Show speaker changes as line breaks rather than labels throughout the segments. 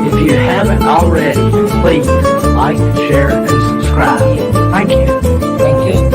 If you haven't already, please like, share, and subscribe. Thank you.
Thank you.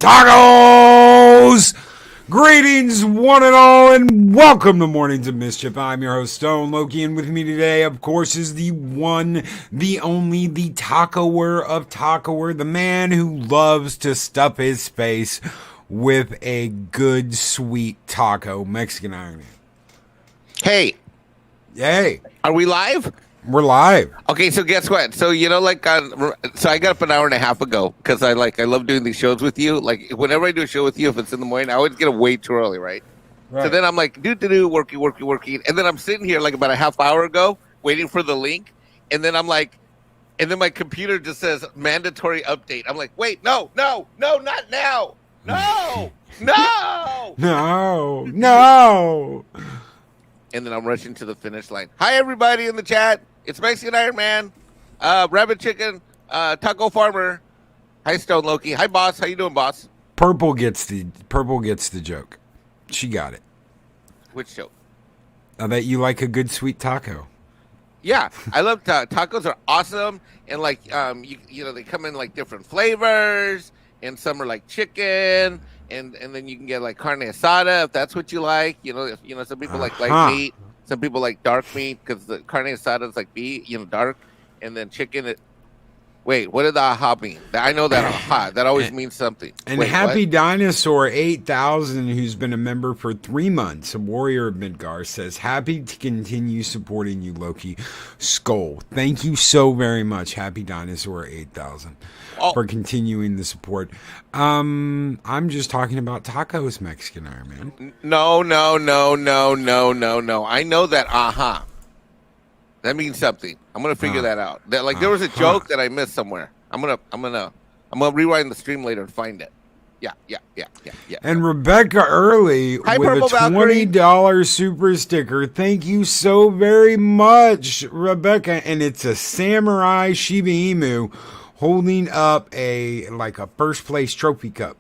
Tacos! Greetings, one and all, and welcome to Mornings of Mischief. I'm your host, Stone Loki, and with me today, of course, is the one, the only, the tacoer of tacoer, the man who loves to stuff his face with a good, sweet taco, Mexican Ironman.
Hey.
Hey.
Are we live?
We're live.
Okay, so guess what? So, so I got up an hour and a half ago because I love doing these shows with you. Like, whenever I do a show with you, if it's in the morning, I always get up way too early, right? So then I'm like, working. And then I'm sitting here like about a half hour ago waiting for the link. And then I'm like, and then my computer just says mandatory update. I'm like, wait, no, not now. No.
No.
And then I'm rushing to the finish line. Hi, everybody in the chat. It's Mexican Ironman, Rabbit Chicken, Taco Farmer. Hi, Stone Loki. Hi, boss. How you doing, boss?
Purple gets the joke. She got it.
Which show?
That you like a good sweet taco.
Yeah, I love tacos. Are awesome, and like you know they come in like different flavors, and some are like chicken, and then you can get like carne asada if that's what you like. You know, some people like light meat, some people like dark meat because the carne asada is like beef, dark, and then chicken. Wait, what did the aha mean? I know that aha. That always means something.
And
Wait,
Happy
what?
Dinosaur 8000, who's been a member for 3 months, a warrior of Midgar, says, happy to continue supporting you, Loki. Skull. Thank you so very much, Happy Dinosaur 8000, for continuing the support. I'm just talking about tacos, Mexican Ironman.
No. I know that aha. That means something. I'm gonna figure that out. That there was a joke that I missed somewhere. I'm gonna rewind the stream later and find it. Yeah.
And Rebecca Early with a $20 super sticker. Thank you so very much, Rebecca. And it's a samurai Shiba Inu holding up a first place trophy cup.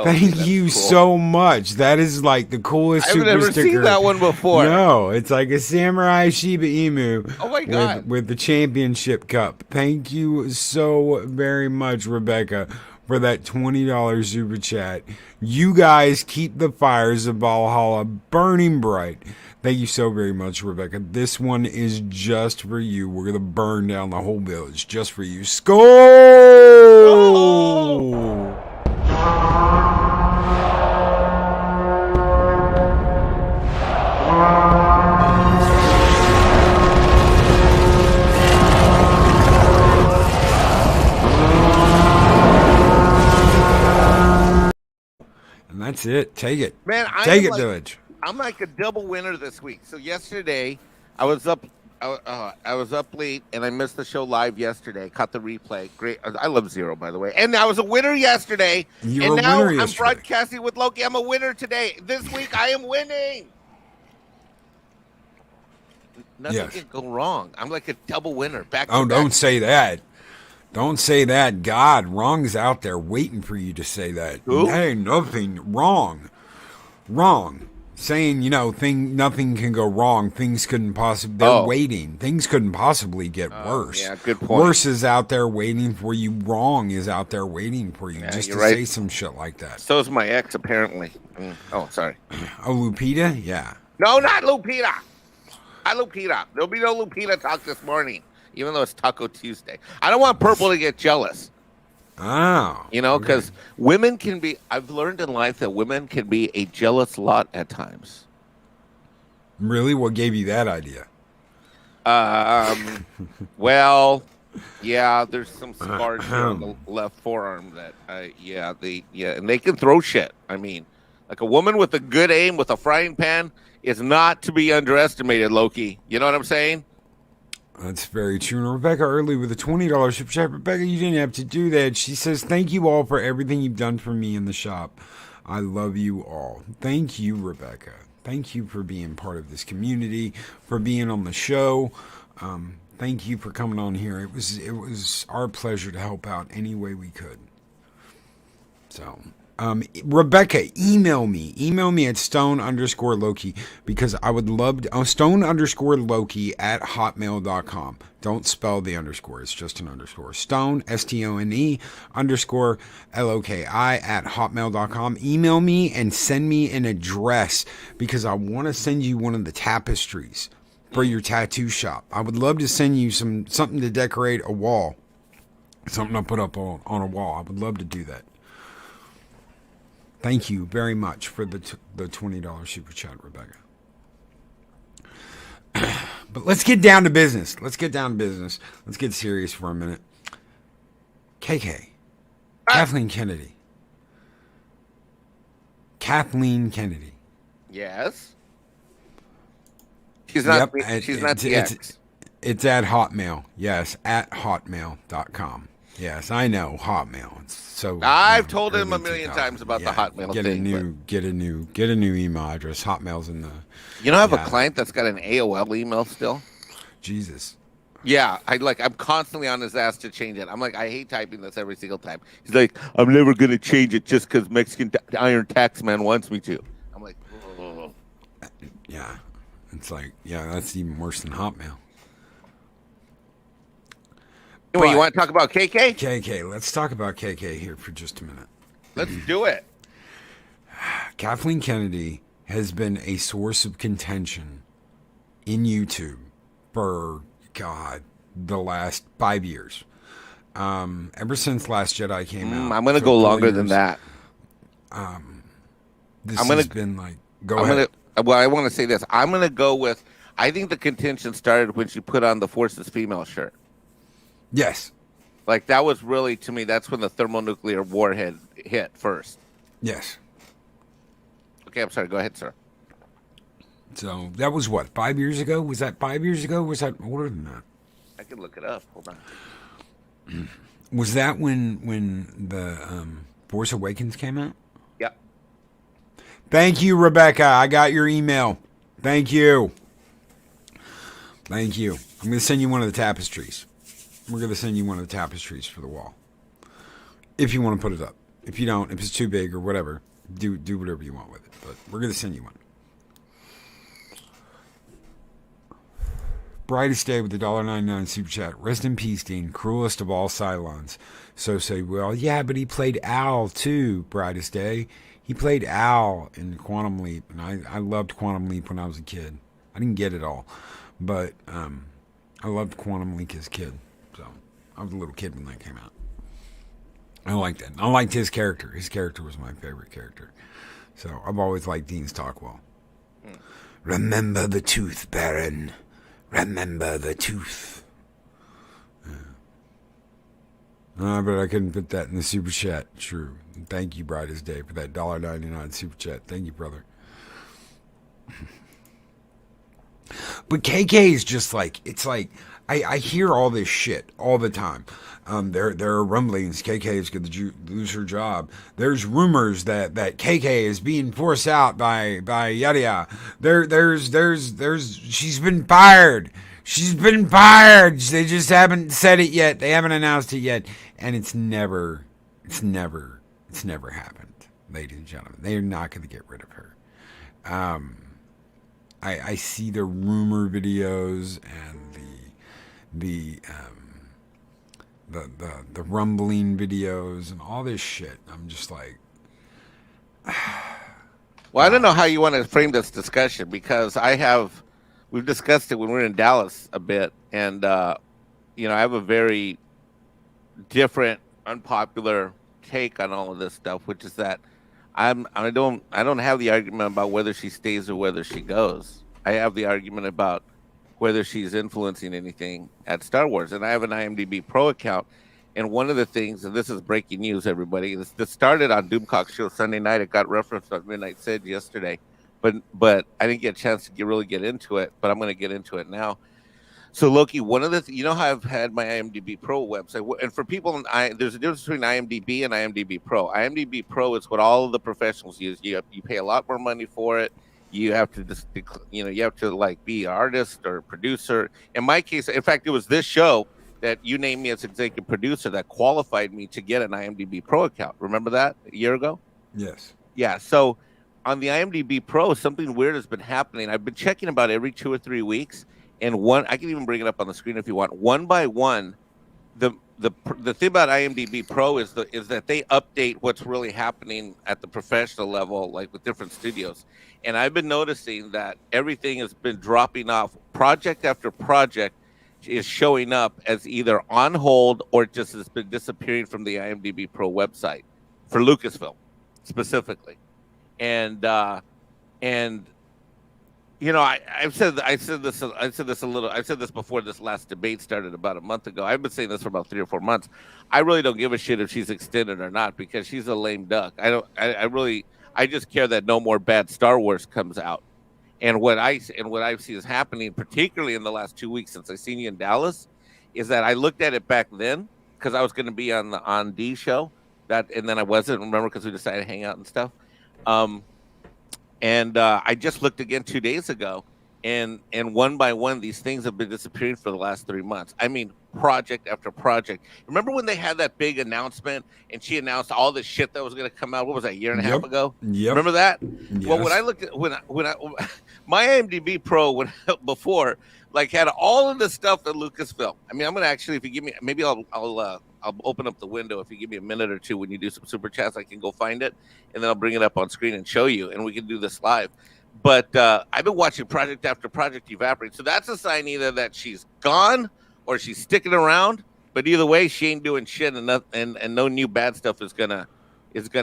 Thank you so much. That is like the coolest super sticker. I've never seen
that one before.
No, it's like a samurai Shiba Inu.
Oh my God.
With the championship cup. Thank you so very much, Rebecca, for that $20 super chat. You guys keep the fires of Valhalla burning bright. Thank you so very much, Rebecca. This one is just for you. We're going to burn down the whole village just for you. Skull! Oh! And that's it. Take it.
Man,
Take it, Village.
I'm like a double winner this week. So yesterday, I was up I was up late and I missed the show live yesterday. Caught the replay. Great. I love Zero, by the way. And I was a winner yesterday.
You
and
were a
now
winner
I'm
yesterday.
broadcasting with Loki. I'm a winner today. This week I am winning. Nothing can go wrong. I'm like a double winner. Back to back.
Don't say that. Don't say that. God, wrong's out there waiting for you to say that.
Who?
Hey, nothing wrong. Wrong. Saying, nothing can go wrong. Things couldn't possibly. They're waiting. Things couldn't possibly get worse.
Yeah, good point.
Worse is out there waiting for you. Wrong is out there waiting for you. Just to say some shit like that.
So is my ex, apparently. Oh, sorry.
Oh, Lupita? Yeah.
No, not Lupita. Not Lupita. There'll be no Lupita talk this morning, even though it's Taco Tuesday. I don't want Purple to get jealous.
Oh.
Because women can be, I've learned in life that women can be a jealous lot at times.
Really? What gave you that idea?
Well, yeah, there's some scars here on the left forearm that, and they can throw shit. I mean, like a woman with a good aim with a frying pan is not to be underestimated, Loki. You know what I'm saying?
That's very true. And Rebecca Early with a $20 super chat. Rebecca, you didn't have to do that. She says, thank you all for everything you've done for me in the shop. I love you all. Thank you, Rebecca. Thank you for being part of this community, for being on the show. Thank you for coming on here. It was our pleasure to help out any way we could. So... Rebecca, email me at stone_Loki because I would love to, stone_Loki at hotmail.com. Don't spell the underscore. It's just an underscore. Stone, STONE _LOKI at hotmail.com. Email me and send me an address because I want to send you one of the tapestries for your tattoo shop. I would love to send you something to decorate a wall. Something to put up on a wall. I would love to do that. Thank you very much for the $20 super chat, Rebecca. But let's get down to business. Let's get serious for a minute. KK. Kathleen Kennedy.
Yes. She's not. She's not the ex.
It's at Hotmail. Yes, at hotmail.com. Yes, I know Hotmail. It's so
I've told him a million times about the Hotmail thing.
Get a new email address. Hotmail's in the.
I have a client that's got an AOL email still.
Jesus.
Yeah, I'm constantly on his ass to change it. I'm like, I hate typing this every single time. He's like, I'm never gonna change it just because Mexican Iron Taxman wants me to. I'm like, oh.
Yeah, it's like, that's even worse than Hotmail.
Anyway, you want to talk about KK?
KK, let's talk about KK here for just a minute.
Let's do it.
Kathleen Kennedy has been a source of contention in YouTube for, the last 5 years. Ever since Last Jedi came out.
I'm going to go longer than that.
Has been like, go ahead.
I want to say this. I'm going to go with, I think the contention started when she put on the Forces Female shirt.
Yes.
Like, that was really, to me, that's when the thermonuclear warhead hit first.
Yes.
Okay, I'm sorry. Go ahead, sir.
So, that was what, 5 years ago? Was that 5 years ago? Was that older than that?
I can look it up. Hold on.
Was that when the Force Awakens came out?
Yeah.
Thank you, Rebecca. I got your email. Thank you. I'm going to send you one of the tapestries. We're going to send you one of the tapestries for the wall. If you want to put it up. If you don't, if it's too big or whatever, do whatever you want with it. But we're going to send you one. Brightest Day with the $1.99 super chat. Rest in peace, Dean. Cruelest of all Cylons. So say, well, yeah, but he played Al too, Brightest Day. He played Al in Quantum Leap. And I loved Quantum Leap when I was a kid. I didn't get it all. But I loved Quantum Leap as a kid. So I was a little kid when that came out. I liked it. I liked his character. His character was my favorite character. So I've always liked Dean's Talkwell. Remember the tooth, Baron. Remember the tooth. But I couldn't put that in the super chat. True. Thank you, Brightest Day, for that $1.99 super chat. Thank you, brother. But KK is just like, it's like, I hear all this shit all the time. There are rumblings KK is going to lose her job. There's rumors that KK is being forced out by yada yada. There's she's been fired. She's been fired. They just haven't said it yet. They haven't announced it yet, and it's never happened, ladies and gentlemen. They are not going to get rid of her. I see the rumor videos and the rumbling videos and all this shit. I'm just like,
well, I don't know how you want to frame this discussion, because we've discussed it when we were in Dallas a bit, and I have a very different, unpopular take on all of this stuff, which is that I don't have the argument about whether she stays or whether she goes. I have the argument about whether she's influencing anything at Star Wars. And I have an IMDb Pro account. And one of the things, and this is breaking news, everybody, this started on Doomcock's show Sunday night. It got referenced on Midnight Said yesterday. But I didn't get a chance to really get into it. But I'm going to get into it now. So, Loki, one of the you know how I've had my IMDb Pro website, and for people, there's a difference between IMDb and IMDb Pro. IMDb Pro is what all of the professionals use. You pay a lot more money for it. You have to just, you have to like be an artist or producer. In my case, in fact, it was this show that you named me as executive producer that qualified me to get an IMDb Pro account. Remember that a year ago?
yes.
Yeah. So on the IMDb Pro, something weird has been happening. I've been checking about every 2 or 3 weeks. And I can even bring it up on the screen if you want. One by one, the thing about IMDb Pro is that they update what's really happening at the professional level, like with different studios. And I've been noticing that everything has been dropping off. Project after project is showing up as either on hold or just has been disappearing from the IMDb Pro website for Lucasfilm specifically. And I've said this before this last debate started about a month ago. I've been saying this for about 3 or 4 months. I really don't give a shit if she's extended or not, because she's a lame duck. I just care that no more bad Star Wars comes out. And what I see is happening, particularly in the last 2 weeks since I seen you in Dallas, is that I looked at it back then because I was going to be on the On D show, and then I wasn't. Remember, because we decided to hang out and stuff. And I just looked again 2 days ago, and one by one, these things have been disappearing for the last 3 months. I mean, project after project. Remember when they had that big announcement, and she announced all this shit that was going to come out? What was that, a year and a half ago?
Yep.
Remember that?
Yes.
Well, when I looked at my IMDb Pro before, like, had all of the stuff at Lucasfilm. I mean, I'm gonna actually, if you give me, maybe I'll open up the window. If you give me a minute or two when you do some super chats, I can go find it, and then I'll bring it up on screen and show you, and we can do this live. But I've been watching project after project evaporate. So that's a sign either that she's gone or she's sticking around. But either way, she ain't doing shit, and no new bad stuff is gonna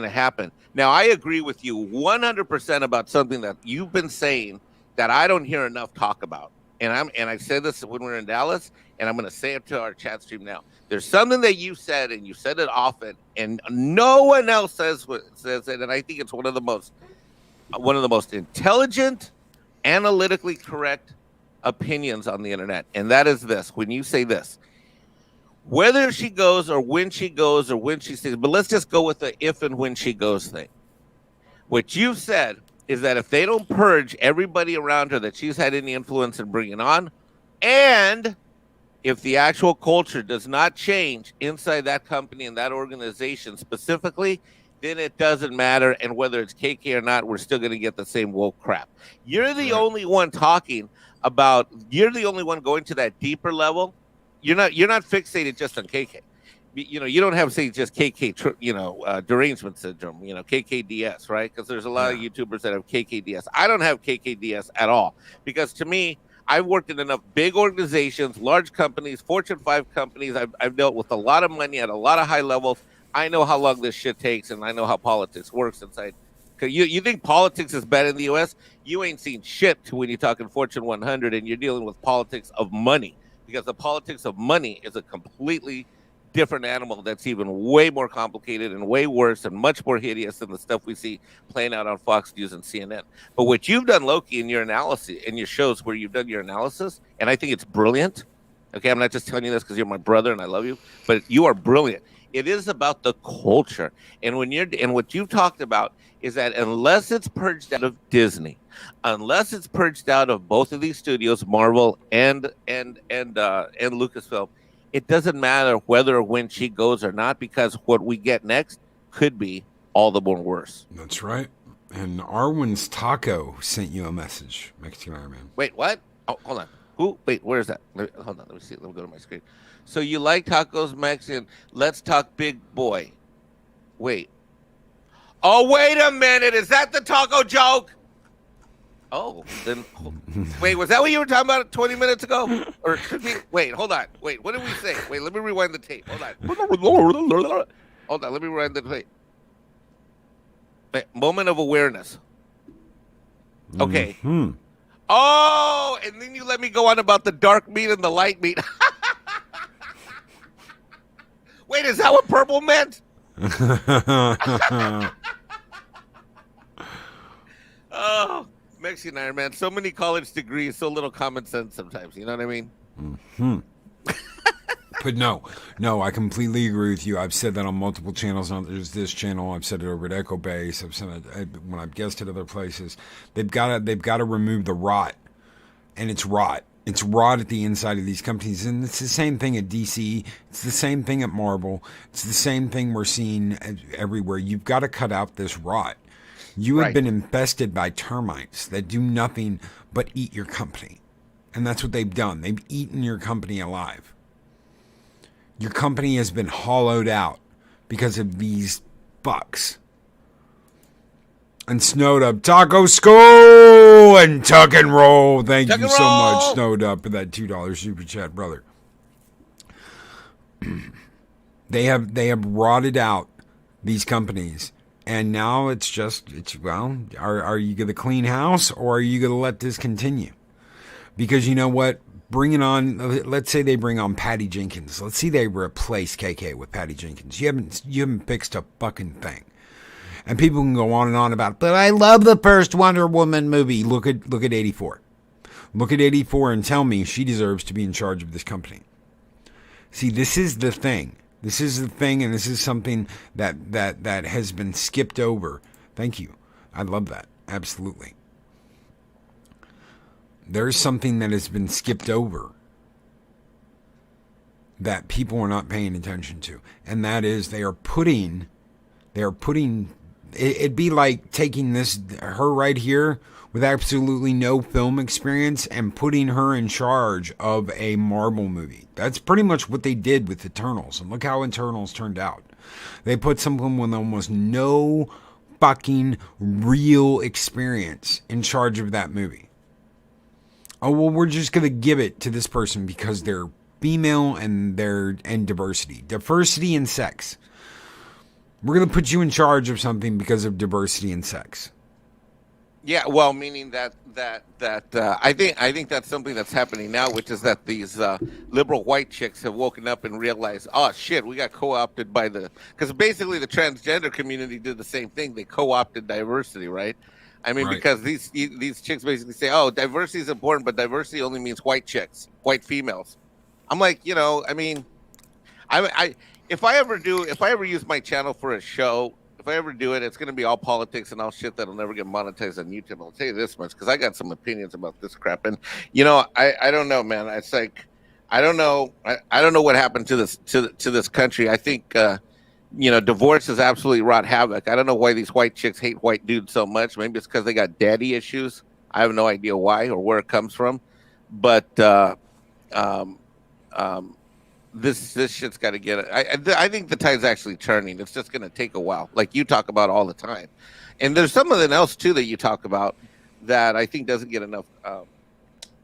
happen. Now, I agree with you 100% about something that you've been saying that I don't hear enough talk about. And I said this when we were in Dallas, and I'm going to say it to our chat stream now. There's something that you said, and you said it often, and no one else says it. And I think it's one of the most intelligent, analytically correct opinions on the internet. And that is this: when you say this, whether she goes or when she goes or when she stays, but let's just go with the if and when she goes thing. What you've said is that if they don't purge everybody around her that she's had any influence in bringing on, and if the actual culture does not change inside that company and that organization specifically, then it doesn't matter. And whether it's KK or not, we're still going to get the same woke crap. You're the only one talking about, you're the only one going to that deeper level. You're not fixated just on KK. You don't have, say, just KK, derangement syndrome, KKDS, right? Because there's a lot of YouTubers that have KKDS. I don't have KKDS at all, because to me, I've worked in enough big organizations, large companies, Fortune 5 companies. I've dealt with a lot of money at a lot of high levels. I know how long this shit takes, and I know how politics works inside. Cause you think politics is bad in the U.S.? You ain't seen shit when you're talking Fortune 100 and you're dealing with politics of money, because the politics of money is a completely different animal that's even way more complicated and way worse and much more hideous than the stuff we see playing out on Fox News and CNN. But what you've done, Loki, in your analysis, in your shows where you've done your analysis, and I think it's brilliant. Okay, I'm not just telling you this because you're my brother and I love you, but you are brilliant. It is about the culture, and what you've talked about is that unless it's purged out of Disney, unless it's purged out of both of these studios, Marvel and Lucasfilm, it doesn't matter whether or when she goes or not, because what we get next could be all the more worse.
That's right. And Arwen's Taco sent you a message, Mexican Ironman.
Wait, what? Oh, hold on. Who? Wait, where is that? Hold on. Let me see. Let me go to my screen. So you like tacos, Mexican? Let's talk big boy. Wait. Oh, wait a minute. Is that the taco joke? Oh, then wait, was that what you were talking about 20 minutes ago? Or wait, hold on. Wait, what did we say? Wait, let me rewind the tape. Hold on. Hold on, let me rewind the tape. Wait, moment of awareness. Okay.
Mm-hmm.
Oh, and then you let me go on about the dark meat and the light meat. Wait, is that what purple meant? Oh, Mexican Ironman. So many college degrees, so little common sense sometimes. You know what I mean?
Mm-hmm. But no, I completely agree with you. I've said that on multiple channels. Not just this channel. I've said it over at Echo Base. I've said it when I've guested other places. They've got to remove the rot, and it's rot. It's rot at the inside of these companies, and it's the same thing at DC. It's the same thing at Marvel. It's the same thing we're seeing everywhere. You've got to cut out this rot. You have been infested by termites that do nothing but eat your company, and that's what they've done. They've eaten your company alive. Your company has been hollowed out because of these fucks. And Snowed Up, Taco School and Tuck and Roll. Thank you so much, Snowed Up, for that $2 super chat, brother. They have rotted out these companies, and now it's are you going to clean house, or are you going to let this continue? Because you know what? Bring it on. Let's say they bring on Patty Jenkins. Let's see they replace KK with Patty Jenkins. You haven't fixed a fucking thing. And people can go on and on about, but I love the first Wonder Woman movie. Look at 84. Look at 84 and tell me she deserves to be in charge of this company. See, this is the thing. This is the thing, and this is something that has been skipped over. Thank you. I love that. Absolutely. There's something that has been skipped over that people are not paying attention to, and that is they are putting it'd be like taking her right here with absolutely no film experience and putting her in charge of a Marvel movie. That's pretty much what they did with Eternals, and look how Eternals turned out. They put someone with almost no fucking real experience in charge of that movie. Oh, well, we're just going to give it to this person because they're female and diversity and sex. We're going to put you in charge of something because of diversity and sex.
Yeah, well, meaning that I think that's something that's happening now, which is that these liberal white chicks have woken up and realized, oh shit, we got co-opted by because basically the transgender community did the same thing. They co-opted diversity, right? I mean, because these chicks basically say, oh, diversity is important, but diversity only means white chicks, white females. I'm like, I mean, if I ever use my channel for a show, if I ever do it, it's going to be all politics and all shit that'll never get monetized on YouTube. I'll tell you this much, because I got some opinions about this crap. And, I don't know, man. It's like, I don't know what happened to this country. I think, divorce has absolutely wrought havoc. I don't know why these white chicks hate white dudes so much. Maybe it's because they got daddy issues. I have no idea why or where it comes from. But this shit's got to get it. I think the tide's actually turning. It's just going to take a while, like you talk about all the time. And there's something else too that you talk about that I think doesn't get enough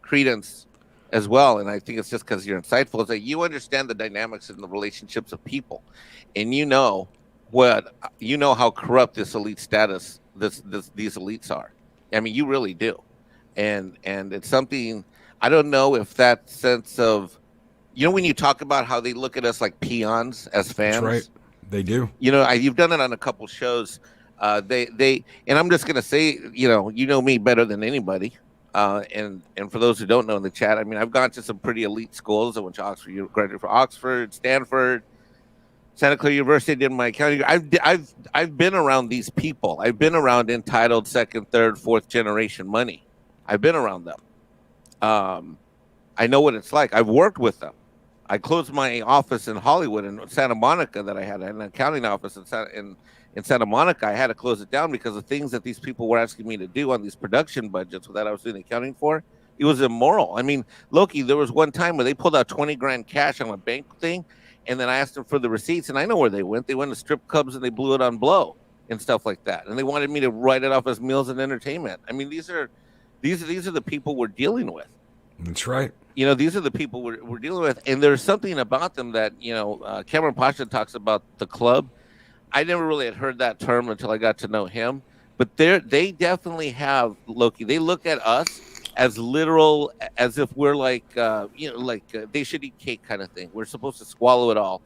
credence as well. And I think it's just because you're insightful. It's like you understand the dynamics in the relationships of people, and you know how corrupt this elite status these elites are. I mean, you really do. And it's something, I don't know if that sense of You know, when you talk about how they look at us like peons as
That's right.
fans,
They do.
you know, you've done it on a couple shows. And I'm just gonna say, you know me better than anybody. And for those who don't know in the chat, I mean, I've gone to some pretty elite schools. I went to Oxford, graduated from Oxford, Stanford, Santa Clara University. Did my accounting. I've been around these people. I've been around entitled second, third, fourth generation money. I've been around them. I know what it's like. I've worked with them. I closed my office in Hollywood in Santa Monica that I had an accounting office in Santa Monica. I had to close it down because of things that these people were asking me to do on these production budgets that I was doing accounting for. It was immoral. I mean, Loki, there was one time where they pulled out 20 grand cash on a bank thing, and then I asked them for the receipts, and I know where they went. They went to strip clubs and they blew it on blow and stuff like that. And they wanted me to write it off as meals and entertainment. I mean, these are the people we're dealing with.
That's right.
You know, these are the people we're dealing with, and there's something about them that Cameron Pasha talks about the club. I never really had heard that term until I got to know him, but they definitely have, Loki. They look at us as literal, as if we're like they should eat cake kind of thing. We're supposed to swallow it all,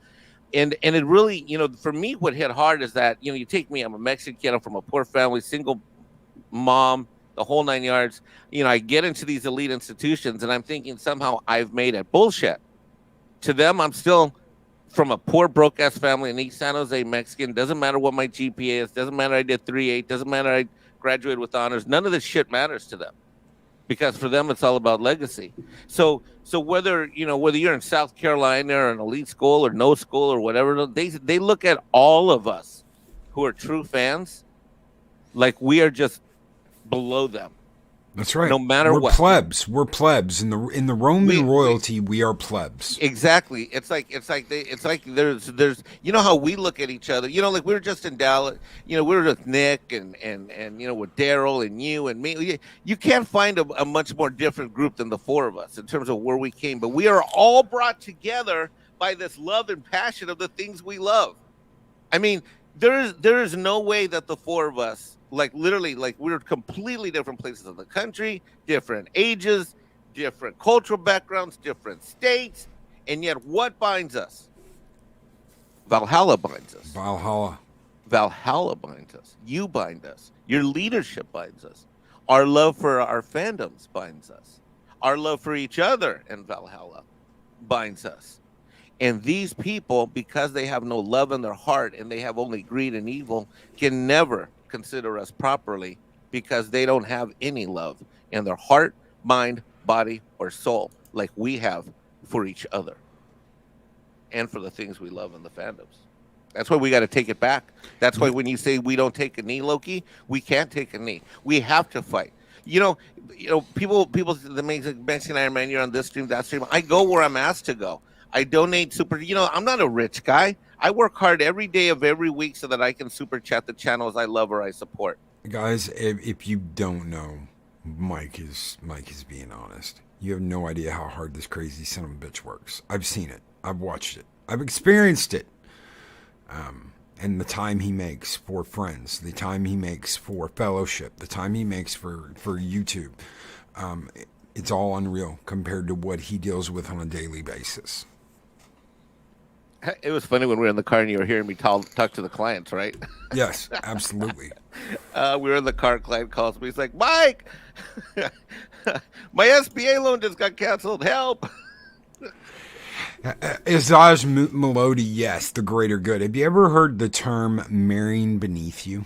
and it really, for me, what hit hard is that you take me. I'm a Mexican. I'm from a poor family, single mom, the whole 9 yards. I get into these elite institutions and I'm thinking somehow I've made it. Bullshit. To them, I'm still from a poor, broke ass family in East San Jose, Mexican. Doesn't matter what my GPA is. Doesn't matter I did 3.8. Doesn't matter I graduated with honors. None of this shit matters to them because for them, it's all about legacy. So whether you're in South Carolina or an elite school or no school or whatever, they look at all of us who are true fans like we are just below them.
That's right.
No matter
we're
what,
plebs. We're plebs in the Roman royalty. We are plebs.
Exactly. It's like there's how we look at each other. Like we were just in Dallas. We were with Nick and with Daryl and you and me. You can't find a much more different group than the four of us in terms of where we came. But we are all brought together by this love and passion of the things we love. I mean, there is no way that the four of us. Like literally, like we're completely different places of the country, different ages, different cultural backgrounds, different states, and yet what binds us? Valhalla binds us. Valhalla binds us. You bind us. Your leadership binds us. Our love for our fandoms binds us. Our love for each other in Valhalla binds us. And these people, because they have no love in their heart and they have only greed and evil, can never consider us properly because they don't have any love in their heart, mind, body, or soul like we have for each other and for the things we love in the fandoms. That's why we got to take it back. That's why when you say we don't take a knee, Loki, we can't take a knee. We have to fight. People, the Mexican Ironman, you're on this stream, that stream. I go where I'm asked to go. I donate super. I'm not a rich guy. I work hard every day of every week so that I can super chat the channels I love or I support.
Guys, if you don't know, Mike is being honest. You have no idea how hard this crazy son of a bitch works. I've seen it. I've watched it. I've experienced it. And the time he makes for friends, the time he makes for fellowship, the time he makes for YouTube, it's all unreal compared to what he deals with on a daily basis.
It was funny when we were in the car and you were hearing me talk to the clients, right?
Yes, absolutely.
We were in the car, client calls me. He's like, Mike, my SBA loan just got canceled. Help.
Isaj Melody, yes, the greater good. Have you ever heard the term marrying beneath you?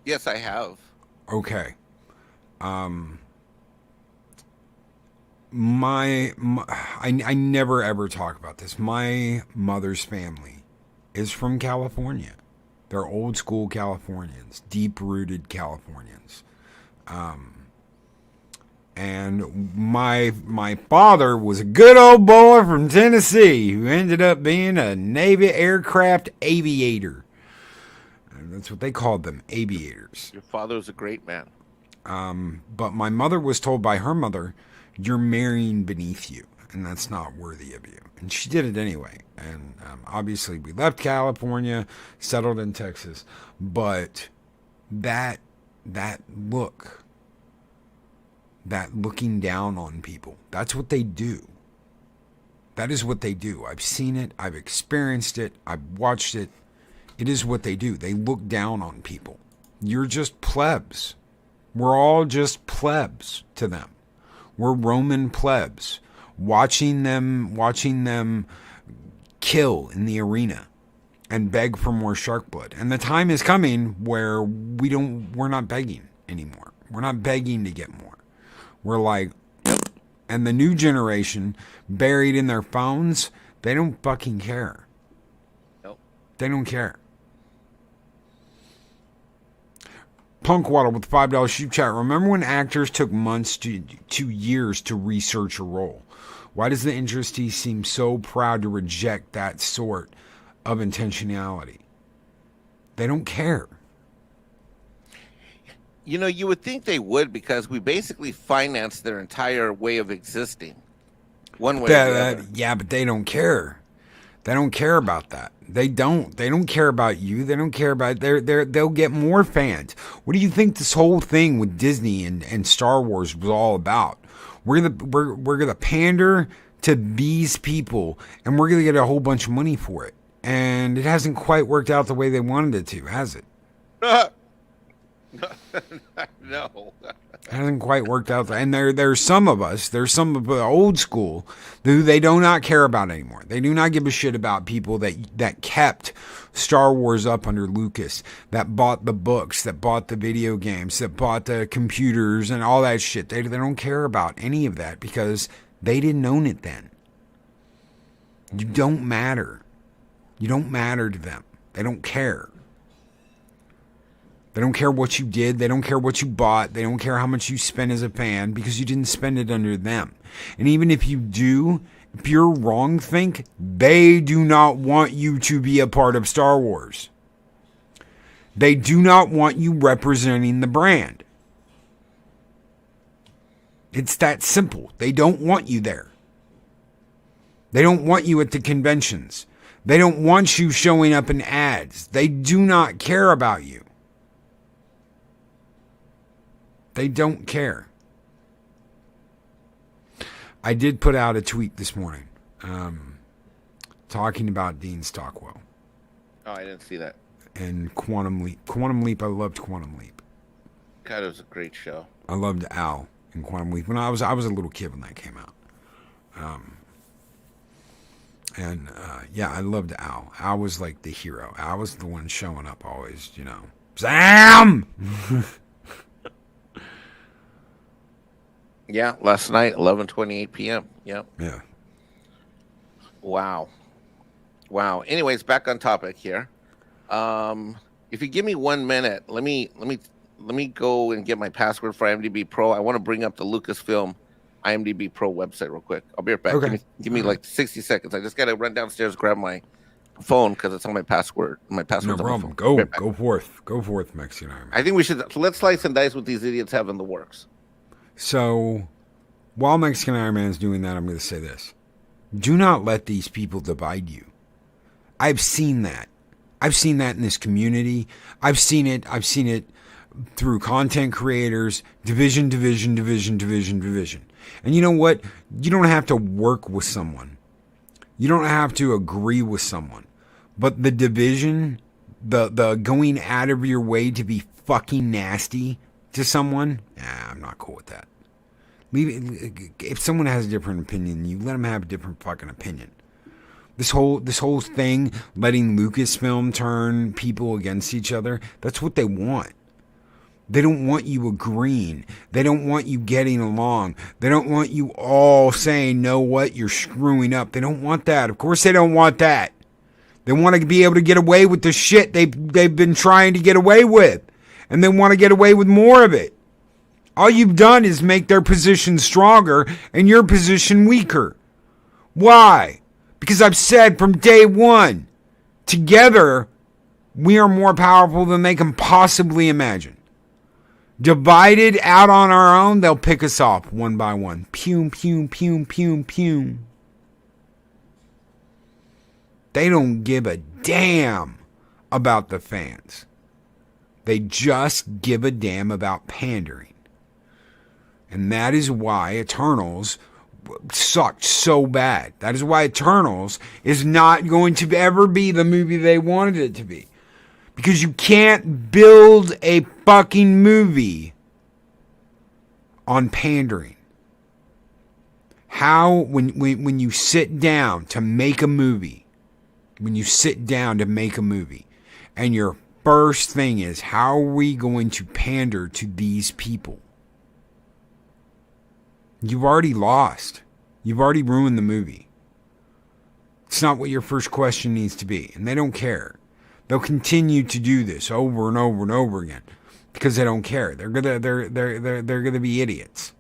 Yes, I have.
Okay. I never ever talk about this. My mother's family is from California. They're old school Californians, deep rooted Californians. And my father was a good old boy from Tennessee who ended up being a Navy aircraft aviator. And that's what they called them, aviators.
Your father was a great man.
But my mother was told by her mother, you're marrying beneath you, and that's not worthy of you. And she did it anyway. And obviously we left California, settled in Texas. But that look, that looking down on people, that's what they do. That is what they do. I've seen it. I've experienced it. I've watched it. It is what they do. They look down on people. You're just plebs. We're all just plebs to them. We're Roman plebs watching them kill in the arena and beg for more shark blood. And the time is coming where we're not begging anymore. We're not begging to get more. We're like, and the new generation buried in their phones, they don't fucking care.
Nope.
They don't care. Punkwaddle with $5 shoot chat. Remember when actors took months to years to research a role? Why does the industry seem so proud to reject that sort of intentionality? They don't care.
You would think they would, because we basically finance their entire way of existing. One way or the other.
Yeah, but they don't care. They don't care about that. They don't. They don't care about you. They don't care about they'll get more fans. What do you think this whole thing with Disney and Star Wars was all about? We're gonna pander to these people, and we're gonna get a whole bunch of money for it. And it hasn't quite worked out the way they wanted it to, has it?
No.
It hasn't quite worked out. And there's some of us, there's some of the old school who they do not care about anymore. They do not give a shit about people that kept Star Wars up under Lucas, that bought the books, that bought the video games, that bought the computers and all that shit. They don't care about any of that because they didn't own it then. You don't matter. You don't matter to them. They don't care. They don't care what you did. They don't care what you bought. They don't care how much you spent as a fan because you didn't spend it under them. And even if you do, if you're wrong, think they do not want you to be a part of Star Wars. They do not want you representing the brand. It's that simple. They don't want you there. They don't want you at the conventions. They don't want you showing up in ads. They do not care about you. They don't care. I did put out a tweet this morning talking about Dean Stockwell.
Oh, I didn't see that.
And Quantum Leap. Quantum Leap, I loved Quantum Leap.
God, it was a great show.
I loved Al in Quantum Leap. When I was a little kid when that came out. Yeah, I loved Al. Al was like the hero. Al was the one showing up always, Sam!
Yeah, last night, 11:28 p.m. Yep.
Yeah.
Wow. Anyways, back on topic here. If you give me 1 minute, let me go and get my password for IMDb Pro. I want to bring up the Lucasfilm IMDb Pro website real quick. I'll be right back.
Okay.
Give me like 60 seconds. I just got to run downstairs, grab my phone because it's on my password. My password's
No
on my
problem.
phone.
Go forth, Mexican Ironman.
I think we should let's slice and dice what these idiots have in the works.
So, while Mexican Ironman is doing that, I'm going to say this. Do not let these people divide you. I've seen that. I've seen that in this community. I've seen it through content creators, division. And you know what? You don't have to work with someone. You don't have to agree with someone. But the division, the going out of your way to be fucking nasty to someone, I'm not cool with that. If someone has a different opinion, you let them have a different fucking opinion. This whole thing, letting Lucasfilm turn people against each other, that's what they want. They don't want you agreeing. They don't want you getting along. They don't want you all saying, know what, you're screwing up. They don't want that. Of course they don't want that. They want to be able to get away with the shit they've been trying to get away with. And they want to get away with more of it. All you've done is make their position stronger and your position weaker. Why? Because I've said from day one, together, we are more powerful than they can possibly imagine. Divided out on our own, they'll pick us off one by one. Pew, pew, pew, pew, pew. They don't give a damn about the fans. They just give a damn about pandering. And that is why Eternals sucked so bad. That is why Eternals is not going to ever be the movie they wanted it to be. Because you can't build a fucking movie on pandering. How, when you sit down to make a movie, and your first thing is, how are we going to pander to these people? You've already lost. You've already ruined the movie. It's not what your first question needs to be, and they don't care. They'll continue to do this over and over and over again because they don't care. They're gonna be idiots.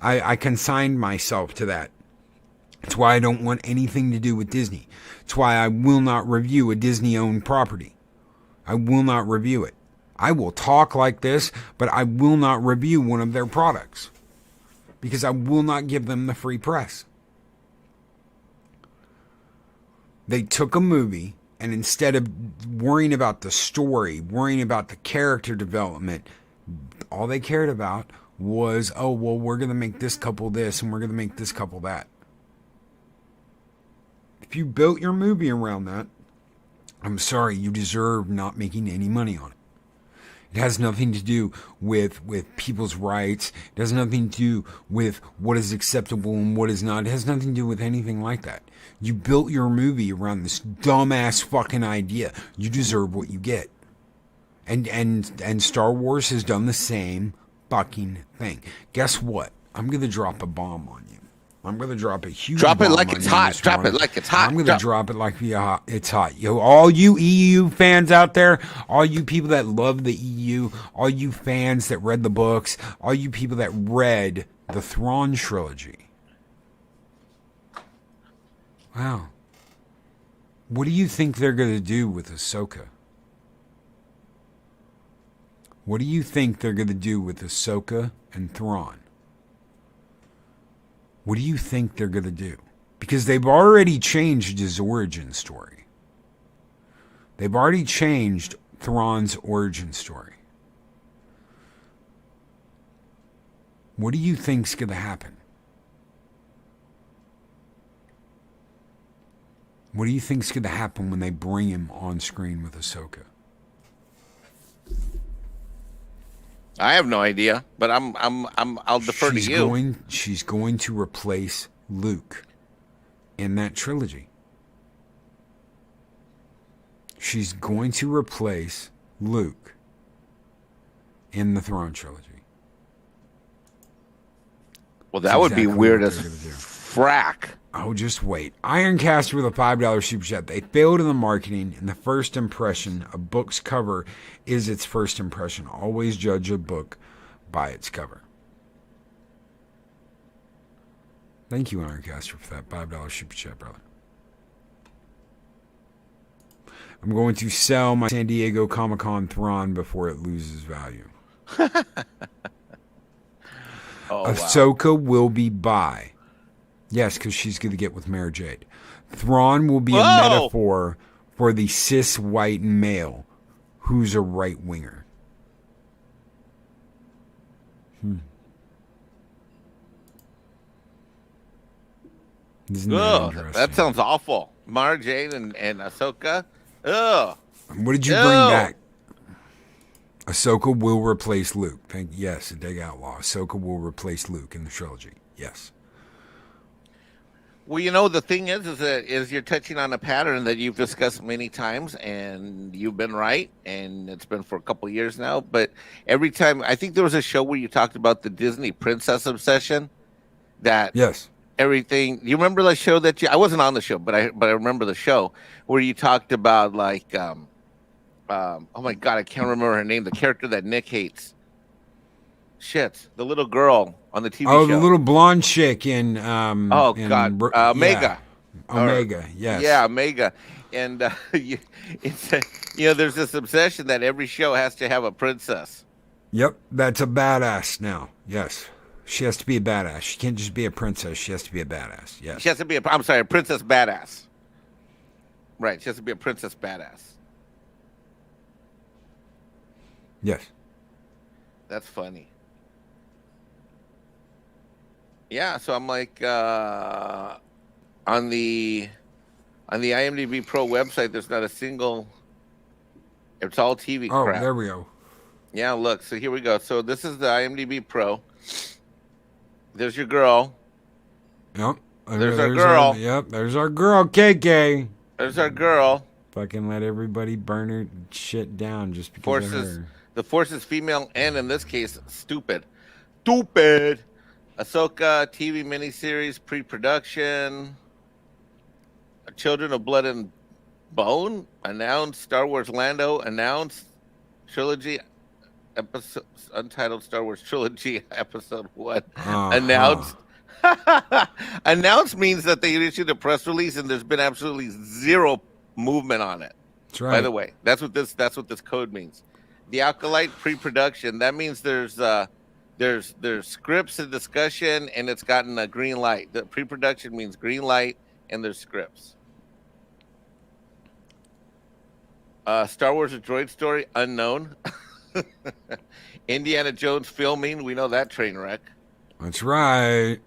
I consigned myself to that. That's why I don't want anything to do with Disney. It's why I will not review a Disney-owned property. I will not review it. I will talk like this, but I will not review one of their products because I will not give them the free press. They took a movie, and instead of worrying about the story, worrying about the character development, all they cared about was, oh, well, we're going to make this couple this and we're going to make this couple that. If you built your movie around that, I'm sorry, you deserve not making any money on it. It has nothing to do with people's rights. It has nothing to do with what is acceptable and what is not. It has nothing to do with anything like that. You built your movie around this dumbass fucking idea. You deserve what you get. And Star Wars has done the same fucking thing. Guess what? I'm going to drop a bomb on you. I'm going to drop a huge bomb on you.
Drop it like it's hot. Drop it like it's hot.
I'm going to drop it like it's hot. Yo, all you EU fans out there, all you people that love the EU, all you fans that read the books, all you people that read the Thrawn trilogy. Wow. What do you think they're going to do with Ahsoka? What do you think they're going to do with Ahsoka and Thrawn? What do you think they're going to do? Because they've already changed his origin story. They've already changed Thrawn's origin story. What do you think's going to happen? What do you think's going to happen when they bring him on screen with Ahsoka?
I have no idea, but I'll defer to you.
She's going to replace Luke in that trilogy. She's going to replace Luke in the Thrawn trilogy.
Well, that would be weird as frack.
Oh, just wait. Ironcaster with a $5 super chat. They failed in the marketing, and the first impression, a book's cover is its first impression. Always judge a book by its cover. Thank you, Ironcaster, for that $5 super chat, brother. I'm going to sell my San Diego Comic-Con Thrawn before it loses value. Ahsoka will be bi. Yes, because she's going to get with Mara Jade. Thrawn will be a metaphor for the cis white male who's a right winger. Isn't that interesting?
That sounds awful. Mara Jade and Ahsoka. Ugh.
What did you bring back? Ahsoka will replace Luke. Yes, a Dig Outlaw. Ahsoka will replace Luke in the trilogy. Yes.
Well, you know, the thing is you're touching on a pattern that you've discussed many times, and you've been right, and it's been for a couple of years now. But every time, I think there was a show where you talked about the Disney princess obsession.
Yes.
Everything. You remember the show I wasn't on the show, but I remember the show where you talked about like, oh my God, I can't remember her name. The character that Nick hates. Shit, the little girl on the TV show.
Oh, the little blonde chick in
Omega.
Omega, yes.
Yeah, Omega. And there's this obsession that every show has to have a princess.
Yep, that's a badass now. Yes. She has to be a badass. She can't just be a princess. She has to be a badass. Yes.
She has to be a princess badass. Right, she has to be a princess badass.
Yes.
That's funny. Yeah, so I'm like on the IMDb Pro website. There's not a single. It's all TV
Oh,
crap.
there we go.
Yeah, look. So here we go. So this is the IMDb Pro. There's your girl.
Yep.
There's our girl.
Yep. There's our girl, KK.
There's our girl.
Fucking let everybody burn her shit down just because of her.
The Force is female, and in this case, stupid. Stupid. Ahsoka TV miniseries pre-production. Children of Blood and Bone announced. Star Wars Lando announced. Trilogy episode, untitled Star Wars Trilogy episode 1 announced. Announced means that they issued a press release and there's been absolutely zero movement on it.
That's right.
By the way, that's what this code means. The Acolyte pre-production, that means there's scripts and discussion and it's gotten a green light. The pre-production means green light and there's scripts. Star Wars A Droid Story unknown. Indiana Jones filming, we know that train wreck.
That's right.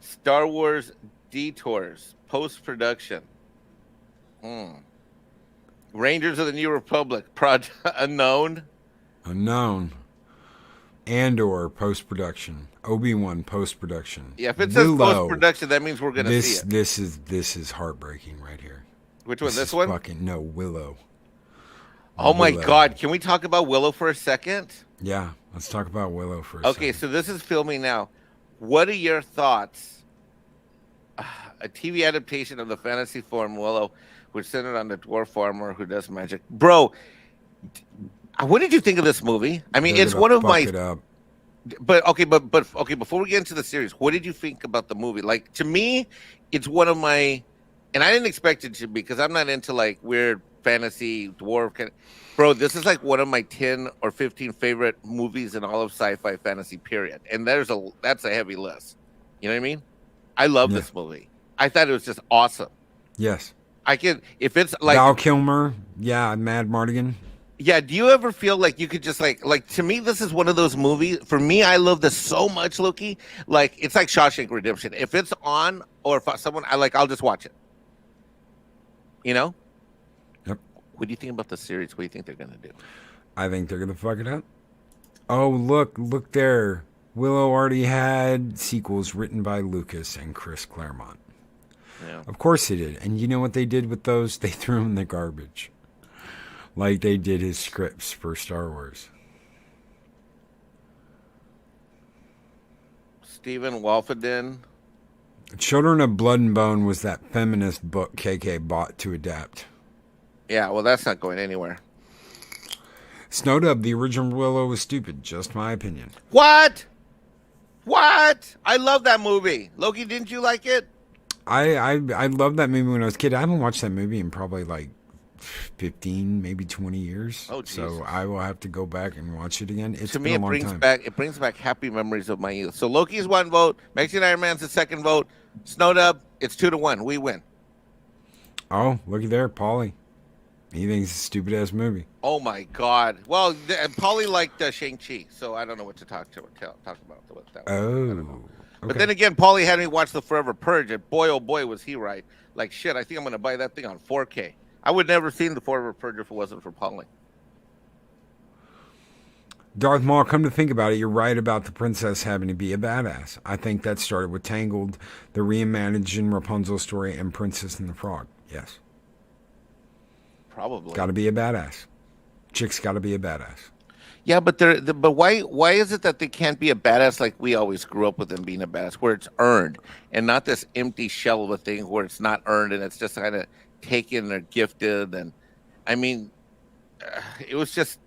Star Wars Detours post-production. Rangers of the New Republic project unknown.
Andor post-production. Obi-Wan post-production.
Yeah, if it says post-production, that means we're gonna see it.
This is heartbreaking right here.
Which one? This one?
Fucking no, Willow.
Oh my God! Can we talk about Willow for a second?
Yeah, let's talk about Willow for a second.
Okay, so this is filming now. What are your thoughts? A TV adaptation of the fantasy form Willow, which centered on the dwarf farmer who does magic. Bro, what did you think of this movie? I mean, it's one of my. But before we get into the series, what did you think about the movie? Like, to me, it's one of my, and I didn't expect it to be because I'm not into like weird fantasy dwarf kind of, bro. This is like one of my 10 or 15 favorite movies in all of sci-fi fantasy period, and that's a heavy list. You know what I mean? I love this movie. I thought it was just awesome.
Yes,
I can. If it's like
Val Kilmer, yeah, Mad Mardigan.
Yeah, do you ever feel like you could just like to me, this is one of those movies. For me, I love this so much, Loki. Like, it's like Shawshank Redemption. If it's on or if someone, I'll just watch it. You know?
Yep.
What do you think about the series? What do you think they're going to do?
I think they're going to fuck it up. Oh, look there. Willow already had sequels written by Lucas and Chris Claremont.
Yeah.
Of course they did. And you know what they did with those? They threw them in the garbage. Like they did his scripts for Star Wars.
Stephen Wolfenden.
Children of Blood and Bone was that feminist book KK bought to adapt.
Yeah, well, that's not going anywhere.
Snowdub, the original Willow was stupid. Just my opinion.
What? I love that movie. Loki, didn't you like it?
I loved that movie when I was a kid. I haven't watched that movie in probably like 15, maybe 20 years.
Oh, Jesus.
So I will have to go back and watch it again. It's
to
been
me,
a long time.
it brings back happy memories of my youth. So Loki's 1 vote, Mexican Ironman's the 2nd vote, Snowdub, it's 2-1. We win.
Oh, looky there, Paulie. He thinks it's a stupid ass movie.
Oh my God! Well, Paulie liked Shang-Chi, so I don't know what to talk about with that.
Oh.
But then again, Paulie had me watch the Forever Purge, and boy, oh boy, was he right. Like, shit, I think I'm going to buy that thing on 4K. I would never have seen the Forever Purge if it wasn't for Paulie.
Darth Maul, come to think about it, you're right about the princess having to be a badass. I think that started with Tangled, the reimagined Rapunzel story, and Princess and the Frog. Yes.
Probably.
Got to be a badass. Chick's got to be a badass.
Yeah, but why is it that they can't be a badass like we always grew up with them being a badass, where it's earned and not this empty shell of a thing where it's not earned and it's just kind of taken or gifted? And I mean, it was just,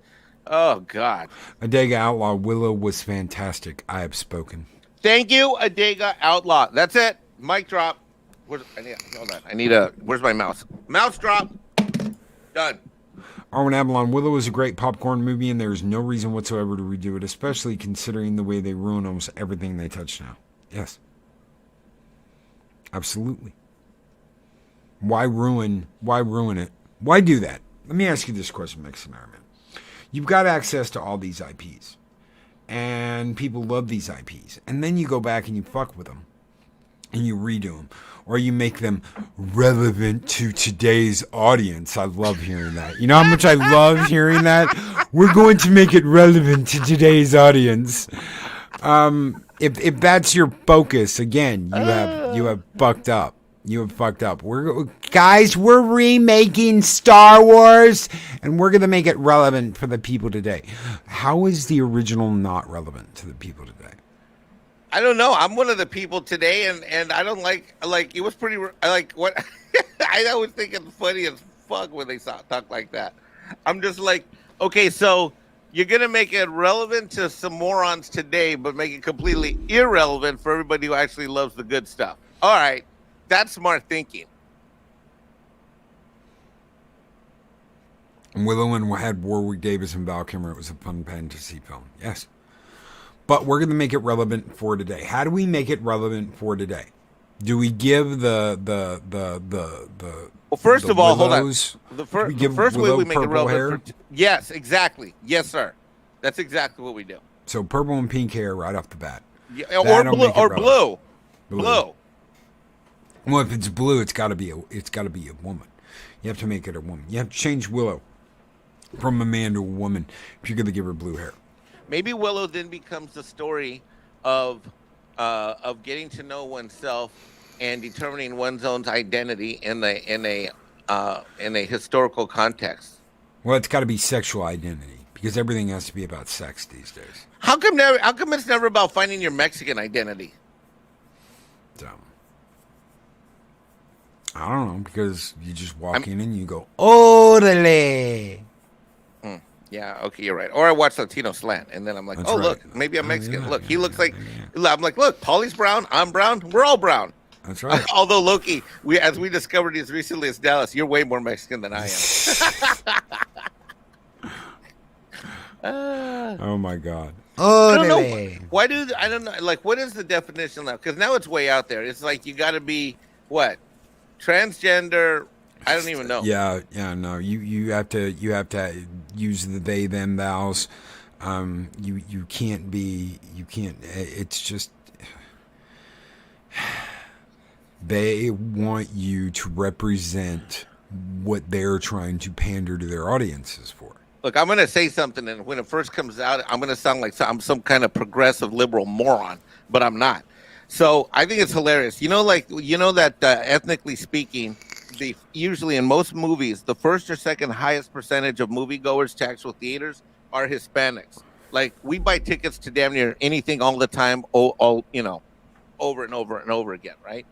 oh God.
Adega Outlaw, Willow was fantastic. I have spoken.
Thank you, Adega Outlaw. That's it. Mic drop. Hold on. Where's my mouse? Mouse drop. Done.
Arwen Avalon, Willow is a great popcorn movie, and there is no reason whatsoever to redo it, especially considering the way they ruin almost everything they touch now. Yes. Absolutely. Why ruin it? Why do that? Let me ask you this question, Mexican Ironman. You've got access to all these IPs, and people love these IPs. And then you go back and you fuck with them, and you redo them, or you make them relevant to today's audience. I love hearing that. You know how much I love hearing that? We're going to make it relevant to today's audience. If that's your focus, again, you have fucked up. You have fucked up. We're remaking Star Wars, and we're gonna make it relevant for the people today. How is the original not relevant to the people today?
I don't know. I'm one of the people today, and I don't like it was pretty. I like what I always think it's funny as fuck when they talk like that. I'm just like, okay, so you're gonna make it relevant to some morons today, but make it completely irrelevant for everybody who actually loves the good stuff. All right, that's smart thinking.
Willow and had Warwick Davis and Val Kilmer. It was a fun fantasy film. Yes. But we're going to make it relevant for today. How do we make it relevant for today? Do we give the
well, first
the
of all,
Willows,
hold on. The first way we make it relevant. Yes, exactly. Yes, sir. That's exactly what we do.
So purple and pink hair right off the bat.
Yeah, or blue. Blue.
Well, if it's blue, it's got to be a woman. You have to make it a woman. You have to change Willow from a man to a woman if you're going to give her blue hair.
Maybe Willow then becomes the story of getting to know oneself and determining one's own identity in a historical context.
Well, it's got to be sexual identity because everything has to be about sex these days.
How come it's never about finding your Mexican identity?
So, I don't know, because you just walk in and you go, orale.
Yeah, okay, you're right. Or I watch Latino Slant, and then I'm like,
That's right.
Look, maybe I'm Mexican.
Yeah,
look, he looks like,
yeah.
I'm like, look, Paulie's brown, I'm brown, we're all brown.
That's right.
Although, Loki, as we discovered as recently as Dallas, you're way more Mexican than I am.
Oh, my God.
I don't know. I don't know. Like, what is the definition now? Because now it's way out there. It's like you got to be, what? Transgender. I don't even know.
Yeah, no. You have to use the they, them, thous. You can't. It's just they want you to represent what they're trying to pander to their audiences for.
Look, I'm going to say something, and when it first comes out, I'm going to sound like I'm some kind of progressive liberal moron, but I'm not. So I think it's hilarious. You know that ethnically speaking, usually in most movies, the first or second highest percentage of moviegoers to actual theaters are Hispanics. Like, we buy tickets to damn near anything all the time, over and over and over again, right?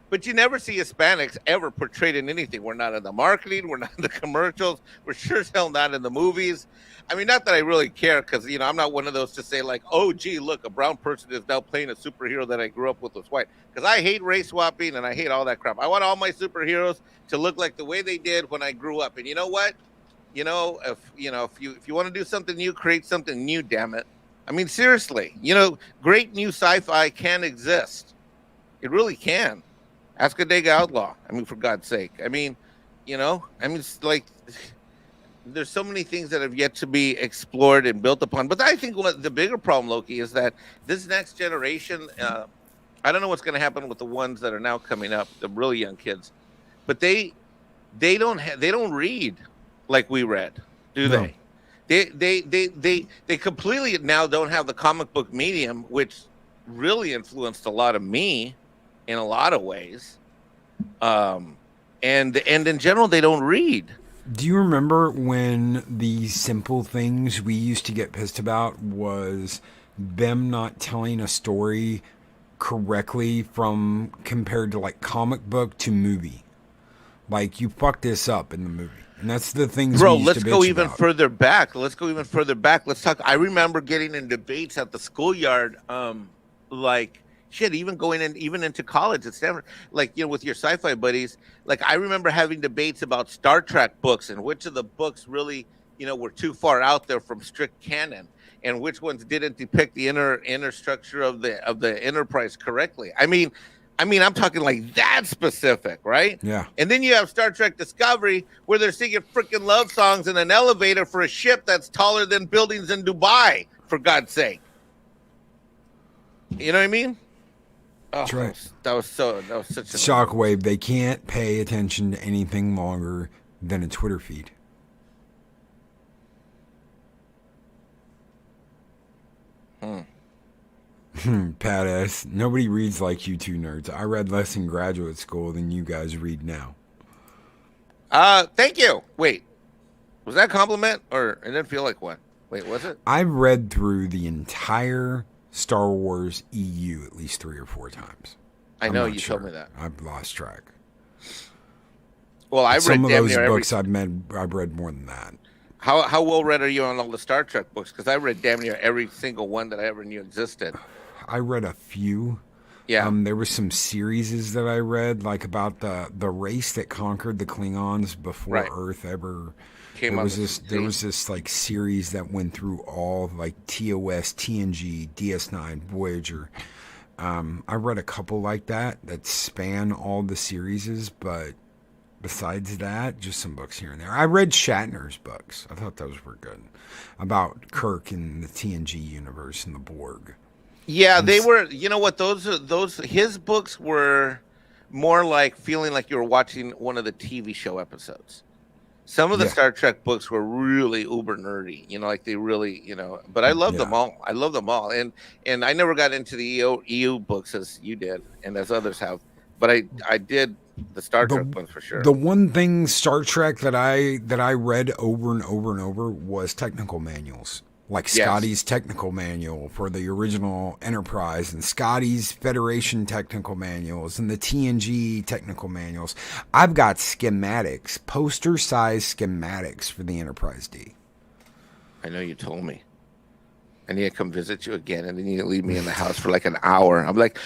But you never see Hispanics ever portrayed in anything. We're not in the marketing. We're not in the commercials. We're sure as hell not in the movies. I mean, not that I really care, because, I'm not one of those to say, like, oh, gee, look, a brown person is now playing a superhero that I grew up with was white. Because I hate race swapping, and I hate all that crap. I want all my superheroes to look like the way they did when I grew up. And you know what? If you want to do something new, create something new, damn it. I mean, seriously, great new sci-fi can exist. It really can. Ask a Dega Outlaw. I mean, for God's sake. I mean, it's like there's so many things that have yet to be explored and built upon. But I think the bigger problem, Loki, is that this next generation, I don't know what's going to happen with the ones that are now coming up, the really young kids, but they don't read like we read, do
No.
they? They completely now don't have the comic book medium, which really influenced a lot of me in a lot of ways. And in general, they don't read.
Do you remember when the simple things we used to get pissed about was them not telling a story correctly from compared to like comic book to movie? Like, you fucked this up in the movie. And that's the things
Bro,
we used
let's
to
go
bitch
even
about.
further back. Let's talk. I remember getting in debates at the schoolyard, even going into college at Stanford, with your sci-fi buddies. Like, I remember having debates about Star Trek books and which of the books really, were too far out there from strict canon, and which ones didn't depict the inner structure of the Enterprise correctly. I mean, I'm talking like that specific, right?
Yeah.
And then you have Star Trek Discovery, where they're singing freaking love songs in an elevator for a ship that's taller than buildings in Dubai, for God's sake. You know what I mean? Oh,
That's right.
that was such a
Shockwave, they can't pay attention to anything longer than a Twitter feed. Pat S. Nobody reads like you two nerds. I read less in graduate school than you guys read now.
Thank you. Wait, was that a compliment or it didn't feel like one? Wait, was it?
I've read through the entire Star Wars EU at least 3 or 4 times.
I know you told me that.
I've lost track.
Well, I've
Some
read
of
damn
those
near
books I've read more than that.
How well read are you on all the Star Trek books? Because I read damn near every single one that I ever knew existed.
I read a few.
Yeah.
There were some series that I read, like about the race that conquered the Klingons before Earth ever came. There was this like series that went through all like TOS, TNG, DS9, Voyager. I read a couple like that span all the series, but besides that, just some books here and there. I read Shatner's books. I thought those were good about Kirk and the TNG universe and the Borg.
Yeah, they were. You know what? His books were more like feeling like you were watching one of the TV show episodes. Some of the Star Trek books were really uber nerdy. You know, like they really, But I love them all. I love them all, and I never got into the EU books as you did, and as others have. But I did the Star Trek ones for sure.
The one thing Star Trek that I read over and over and over was technical manuals. Like Scotty's technical manual for the original Enterprise and Scotty's Federation technical manuals and the TNG technical manuals. I've got schematics, poster-size schematics for the Enterprise D.
I know you told me. I need to come visit you again, and then you leave me in the house for like an hour. I'm like,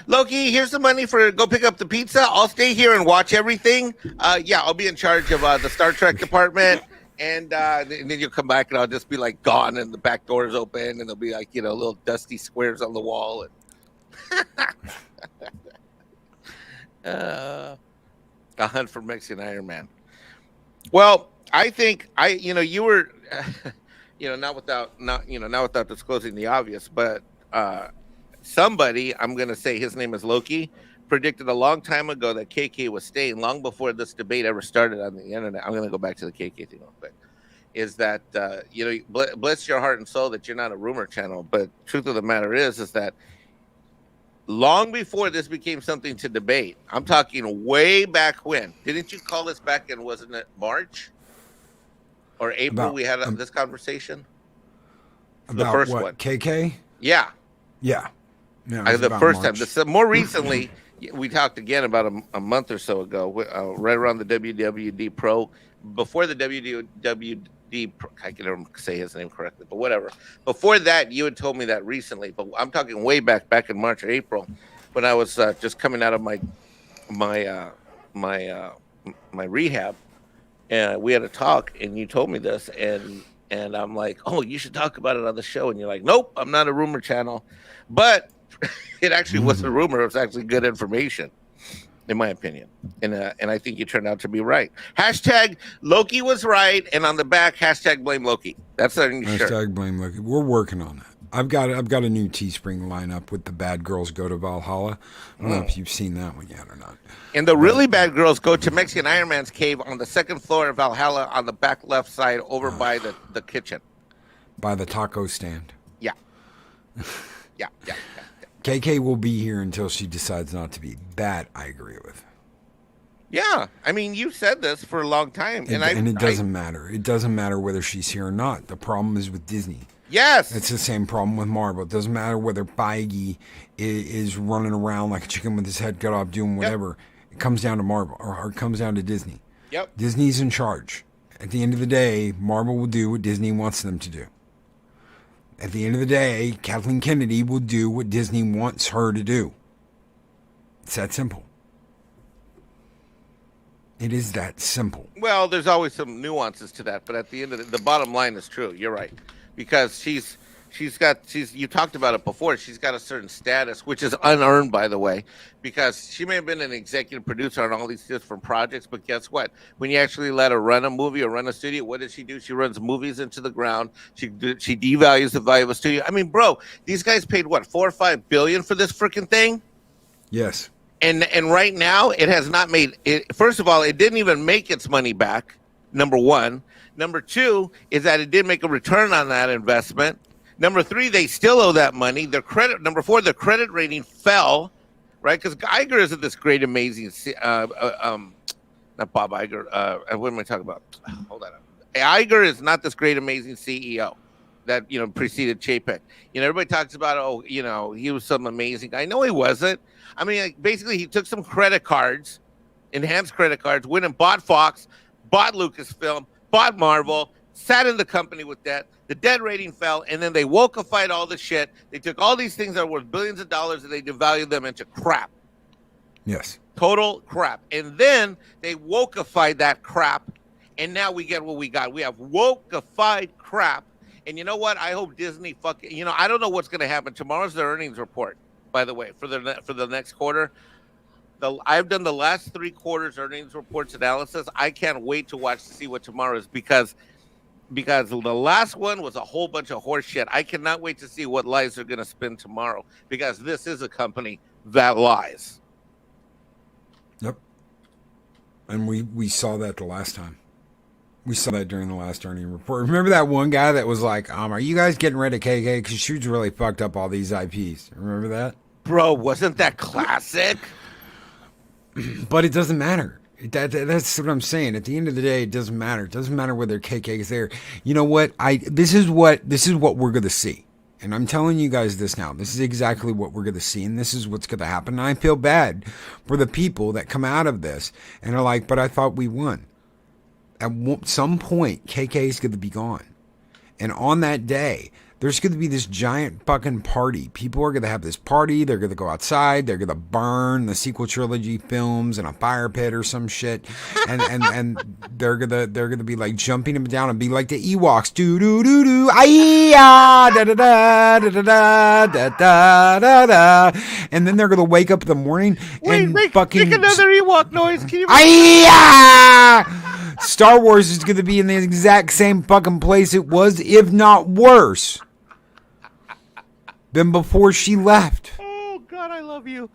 Loki, here's the money for go pick up the pizza. I'll stay here and watch everything. I'll be in charge of the Star Trek department. And then you'll come back, and I'll just be like gone, and the back door is open, and there'll be like little dusty squares on the wall. And a hunt for Mexican Ironman. Well, I think you were, not without disclosing the obvious, but somebody, I'm gonna say his name is Loki, predicted a long time ago that KK was staying long before this debate ever started on the internet. I'm going to go back to the KK thing real quick. Is that, bless your heart and soul that you're not a rumor channel. But truth of the matter is that long before this became something to debate, I'm talking way back when. Didn't you call this back in, wasn't it March or April? We had this conversation. The first one.
KK?
Yeah.
Yeah. No,
the first time. More recently, we talked again about a month or so ago, right around the WWD Pro, before the WWD Pro, I can never say his name correctly, but whatever. Before that, you had told me that recently, but I'm talking way back in March or April, when I was just coming out of my rehab, and we had a talk, and you told me this, and I'm like, oh, you should talk about it on the show, and you're like, nope, I'm not a rumor channel, but it actually wasn't a rumor. It was actually good information, in my opinion. And I think you turned out to be right. Hashtag Loki was right. And on the back, hashtag blame Loki. That's
hashtag blame Loki. We're working on that. I've got a new Teespring lineup with the bad girls go to Valhalla. I don't know if you've seen that one yet or not.
And the really bad girls go to Mexican Ironman's cave on the second floor of Valhalla on the back left side over by the kitchen.
By the taco stand.
Yeah. Yeah.
KK will be here until she decides not to be. That I agree with.
Yeah, I mean, you've said this for a long time,
and it doesn't matter. It doesn't matter whether she's here or not. The problem is with Disney.
Yes,
it's the same problem with Marvel. It doesn't matter whether Feige is running around like a chicken with his head cut off, doing whatever. Yep. It comes down to Marvel, or it comes down to Disney.
Yep,
Disney's in charge. At the end of the day, Marvel will do what Disney wants them to do. At the end of the day, Kathleen Kennedy will do what Disney wants her to do. It's that simple. It is that simple.
Well, there's always some nuances to that, but at the end of the bottom line is true. You're right. Because she's you talked about it before. She's got a certain status, which is unearned, by the way, because she may have been an executive producer on all these different projects, but guess what? When you actually let her run a movie or run a studio, what does she do? She runs movies into the ground. She devalues the value of a studio. I mean, bro, these guys paid what, $4 or $5 billion for this freaking thing?
Yes.
And right now, it has not made it. First of all, it didn't even make its money back. Number one. Number two is that it did make a return on that investment. Number three, they still owe that money. Number four, their credit rating fell, right? Because Iger isn't this great, amazing. Not Bob Iger. What am I talking about? Hold on. Iger is not this great, amazing CEO that preceded Chapek. Everybody talks about, he was some amazing guy. No, he wasn't. I mean, basically, he took some credit cards, enhanced credit cards, went and bought Fox, bought Lucasfilm, bought Marvel, sat in the company with debt. The debt rating fell, and then they wokeified all the shit. They took all these things that were worth billions of dollars and they devalued them into crap.
Yes.
Total crap. And then they wokeified that crap, and now we get what we got. We have wokeified crap. And you know what? I hope Disney I don't know what's going to happen. Tomorrow's the earnings report, by the way, for the next quarter. I've done the last 3 quarters earnings reports analysis. I can't wait to watch to see what tomorrow is because the last one was a whole bunch of horse shit. I cannot wait to see what lies they're going to spin tomorrow because this is a company that lies.
Yep. And we saw that the last time. We saw that during the last earnings report. Remember that one guy that was like, are you guys getting rid of KK? Because she's really fucked up all these IPs. Remember that?
Bro, wasn't that classic?
But it doesn't matter. That's what I'm saying. At the end of the day, it doesn't matter. It doesn't matter whether KK is there. You know what? This is what we're going to see. And I'm telling you guys this now. This is exactly what we're going to see. And this is what's going to happen. And I feel bad for the people that come out of this and are like, but I thought we won. At some point, KK is going to be gone. And on that day, there's going to be this giant fucking party. People are going to have this party. They're going to go outside. They're going to burn the sequel trilogy films in a fire pit or some shit. And they're going to be like jumping them down and be like the Ewoks. Do do do do. Ay-ya, da da da da da da da da da. And then they're going to wake up in the morning and
make
fucking
another Ewok noise. Can you?
Ay-ya! Star Wars is going to be in the exact same fucking place it was, if not worse, than before she left.
Oh, God, I love you.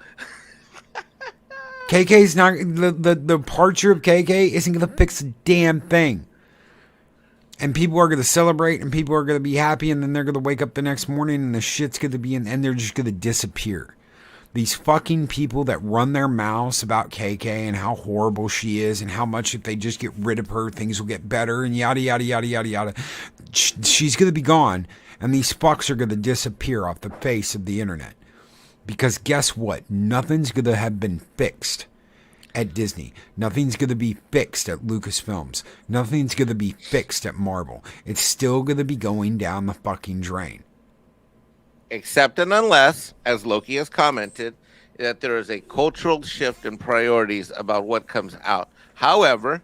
KK's not, the departure of KK isn't going to fix a damn thing. And people are going to celebrate and people are going to be happy and then they're going to wake up the next morning and the shit's going to be in, and they're just going to disappear. These fucking people that run their mouths about KK and how horrible she is and how much if they just get rid of her, things will get better and yada, yada, yada, yada, yada. She's going to be gone and these fucks are going to disappear off the face of the internet. Because guess what? Nothing's going to have been fixed at Disney. Nothing's going to be fixed at Lucasfilms. Nothing's going to be fixed at Marvel. It's still going to be going down the fucking drain.
Except and unless, as Loki has commented, that there is a cultural shift in priorities about what comes out. However,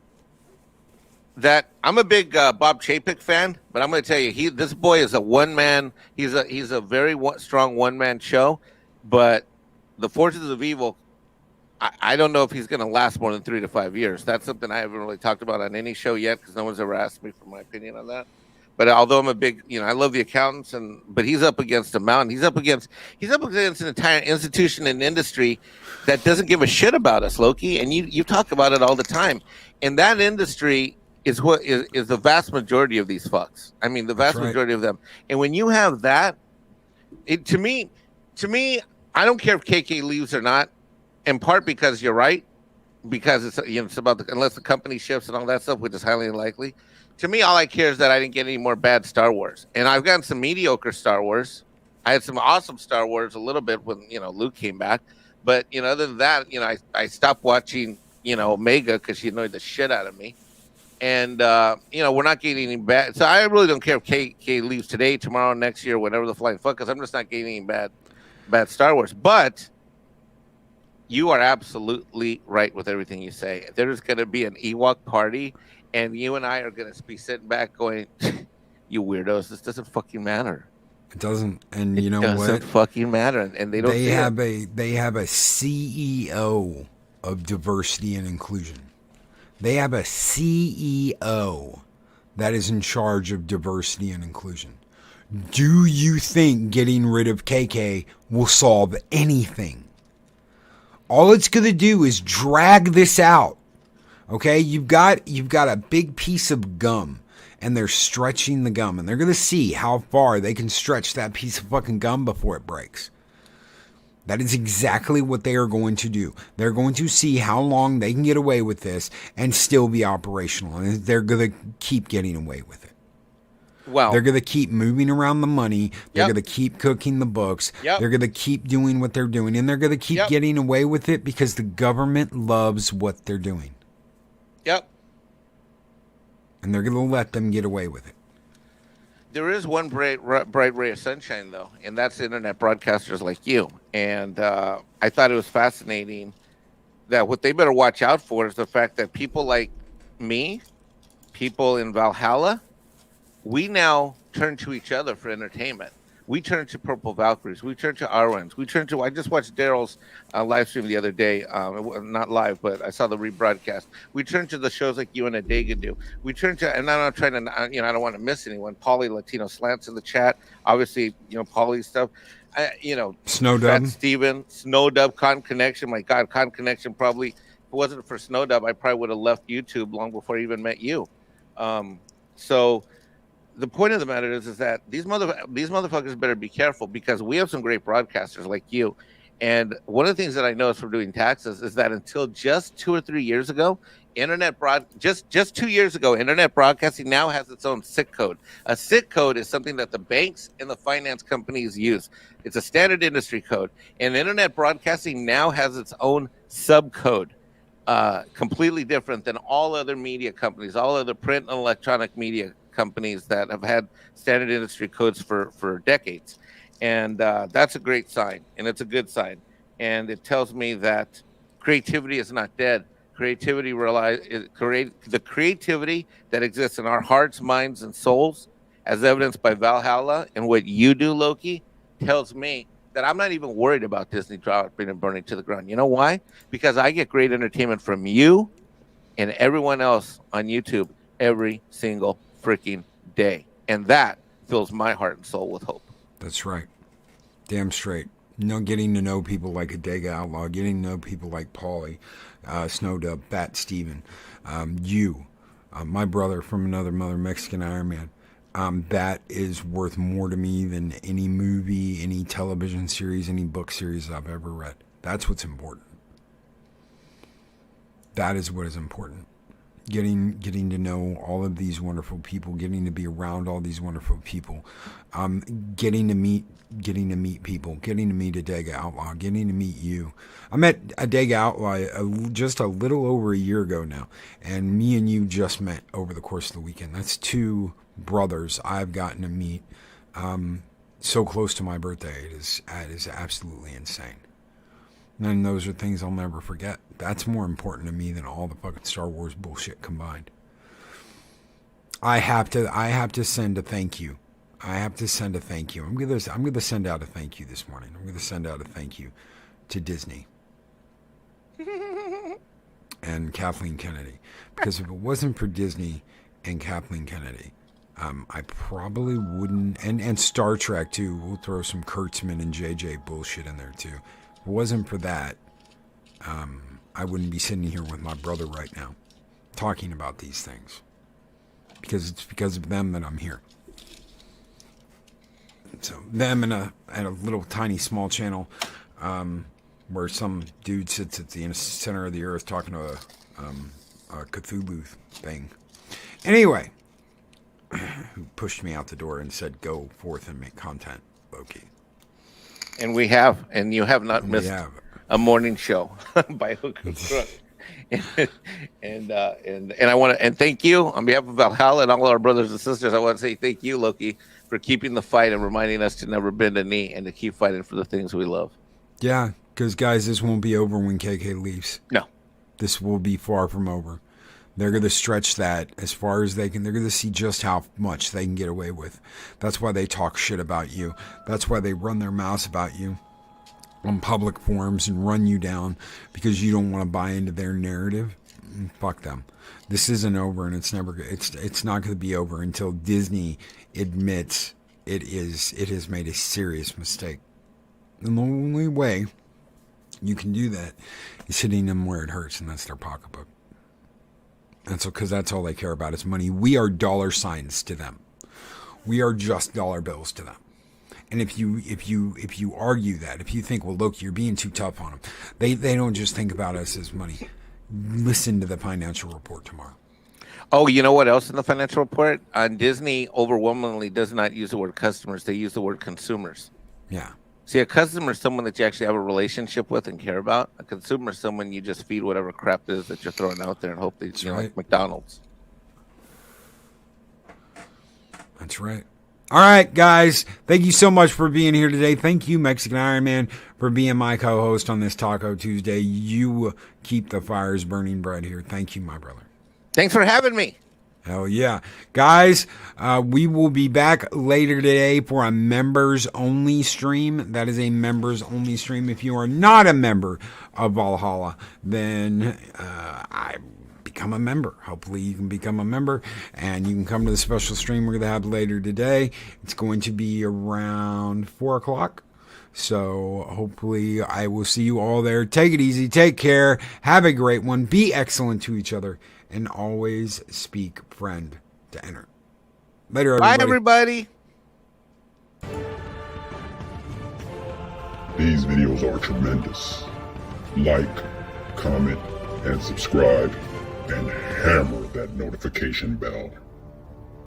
that I'm a big Bob Chapek fan, but I'm going to tell you, this boy is a one-man. He's a very strong one-man show, but the forces of evil, I don't know if he's going to last more than 3 to 5 years. That's something I haven't really talked about on any show yet because no one's ever asked me for my opinion on that. But although I'm a big, I love the accountants, but he's up against a mountain. He's up against an entire institution and industry that doesn't give a shit about us, Loki. And you talk about it all the time. And that industry is what is the vast majority of these fucks. I mean, the vast majority of them. And when you have that, to me, I don't care if KK leaves or not. In part because you're right, because it's about unless the company shifts and all that stuff, which is highly unlikely. To me, all I care is that I didn't get any more bad Star Wars. And I've gotten some mediocre Star Wars. I had some awesome Star Wars a little bit when, Luke came back. But, other than that, I stopped watching, Omega because she annoyed the shit out of me. And, we're not getting any bad. So I really don't care if KK leaves today, tomorrow, next year, whenever the flying fuck, because I'm just not getting any bad Star Wars. But you are absolutely right with everything you say. There's going to be an Ewok party. And you and I are going to be sitting back going, you weirdos, this doesn't fucking matter.
It doesn't. And you know
Doesn't
what?
fucking matter, and they don't.
They have a CEO of diversity and inclusion. They have a CEO that is in charge of diversity and inclusion. Do you think getting rid of KK will solve anything? All it's going to do is drag this out. Okay, you've got a big piece of gum, and they're stretching the gum, and they're going to see how far they can stretch that piece of fucking gum before it breaks. That is exactly what they are going to do. They're going to see how long they can get away with this and still be operational, and they're going to keep getting away with it.
Wow.
They're going to keep moving around the money. They're going to keep cooking the books. They're going to keep doing what they're doing, and they're going to keep getting away with it because the government loves what they're doing.
Yep.
And they're going to let them get away with it.
There is one bright ray of sunshine, though, and that's internet broadcasters like you. And I thought it was fascinating that what they better watch out for is the fact that people like me, people in Valhalla, we now turn to each other for entertainment. We turn to Purple Valkyries. We turn to Arwens. We turn to. I just watched Daryl's live stream the other day. Not live, but I saw the rebroadcast. We turn to the shows like you and Adega do. We turn to, and I'm not trying to, I don't want to miss anyone. Polly Latino Slants in the chat. Obviously, Polly stuff.
Snowdub,
Steven, Snowdub, Con Connection. My God, Con Connection probably. If it wasn't for Snowdub, I probably would have left YouTube long before I even met you. So. The point of the matter is that these motherfuckers better be careful because we have some great broadcasters like you. And one of the things that I noticed from doing taxes is that until just 2 or 3 years ago, just 2 years ago, internet broadcasting now has its own SIC code. A SIC code is something that the banks and the finance companies use. It's a standard industry code. And internet broadcasting now has its own subcode. Completely different than all other media companies, all other print and electronic media companies that have had standard industry codes for decades. And that's a great sign, and it's a good sign. And it tells me that creativity is not dead. The creativity that exists in our hearts, minds, and souls, as evidenced by Valhalla and what you do, Loki, tells me that I'm not even worried about Disney dropping and burning to the ground. You know why? Because I get great entertainment from you and everyone else on YouTube every single freaking day. And that fills my heart and soul with hope.
That's right. Damn straight. Getting to know people like Adega Outlaw, getting to know people like Paulie, Snowdub, Bat Steven, you, my brother from another mother, Mexican Ironman. That is worth more to me than any movie, any television series, any book series I've ever read. That's what's important. That is what is important. Getting to know all of these wonderful people, getting to be around all these wonderful people, getting to meet people, getting to meet Adega Outlaw, getting to meet you. I met Adega Outlaw just a little over a year ago now, and me and you just met over the course of the weekend. That's 2 brothers I've gotten to meet so close to my birthday. It is absolutely insane. And those are things I'll never forget. That's more important to me than all the fucking Star Wars bullshit combined. I have to send a thank you. I'm gonna send out a thank you this morning. I'm gonna send out a thank you to Disney and Kathleen Kennedy, because if it wasn't for Disney and Kathleen Kennedy, I probably wouldn't. And Star Trek too. We'll throw some Kurtzman and JJ bullshit in there too. If it wasn't for that, I wouldn't be sitting here with my brother right now talking about these things, because it's because of them that I'm here. So them and a little tiny small channel where some dude sits at the center of the earth talking to a Cthulhu thing. Anyway, who pushed me out the door and said, "Go forth and make content, Loki."
And we have, and you have not missed a morning show by hook or crook. and I want to thank you on behalf of Valhalla and all our brothers and sisters. I want to say thank you, Loki, for keeping the fight and reminding us to never bend a knee and to keep fighting for the things we love.
Yeah, because guys, this won't be over when KK leaves.
No,
this will be far from over. They're going to stretch that as far as they can. They're going to see just how much they can get away with. That's why they talk shit about you. That's why they run their mouths about you on public forums and run you down, because you don't want to buy into their narrative. Fuck them. This isn't over, and it's not going to be over until Disney admits it has made a serious mistake. And the only way you can do that is hitting them where it hurts, and that's their pocketbook. And so, because that's all they care about is money. We are dollar signs to them. We are just dollar bills to them. And if you argue that, if you think, well, look, you're being too tough on them, they don't just think about us as money. Listen to the financial report tomorrow.
Oh, you know what else in the financial report? Disney overwhelmingly does not use the word customers. They use the word consumers.
Yeah.
See, a customer is someone that you actually have a relationship with and care about. A consumer is someone you just feed whatever crap is that you're throwing out there and hope they, like McDonald's.
That's right. All right, guys. Thank you so much for being here today. Thank you, Mexican Ironman, for being my co-host on this Taco Tuesday. You keep the fires burning bright here. Thank you, my brother.
Thanks for having me.
Hell yeah. Guys, we will be back later today for a members-only stream. That is a members-only stream. If you are not a member of Valhalla, then I become a member. Hopefully you can become a member, and you can come to the special stream we're going to have later today. It's going to be around 4 o'clock. So hopefully I will see you all there. Take it easy. Take care. Have a great one. Be excellent to each other. And always speak friend to enter. Later, everybody.
Bye, everybody.
These videos are tremendous. Like, comment, and subscribe, and hammer that notification bell.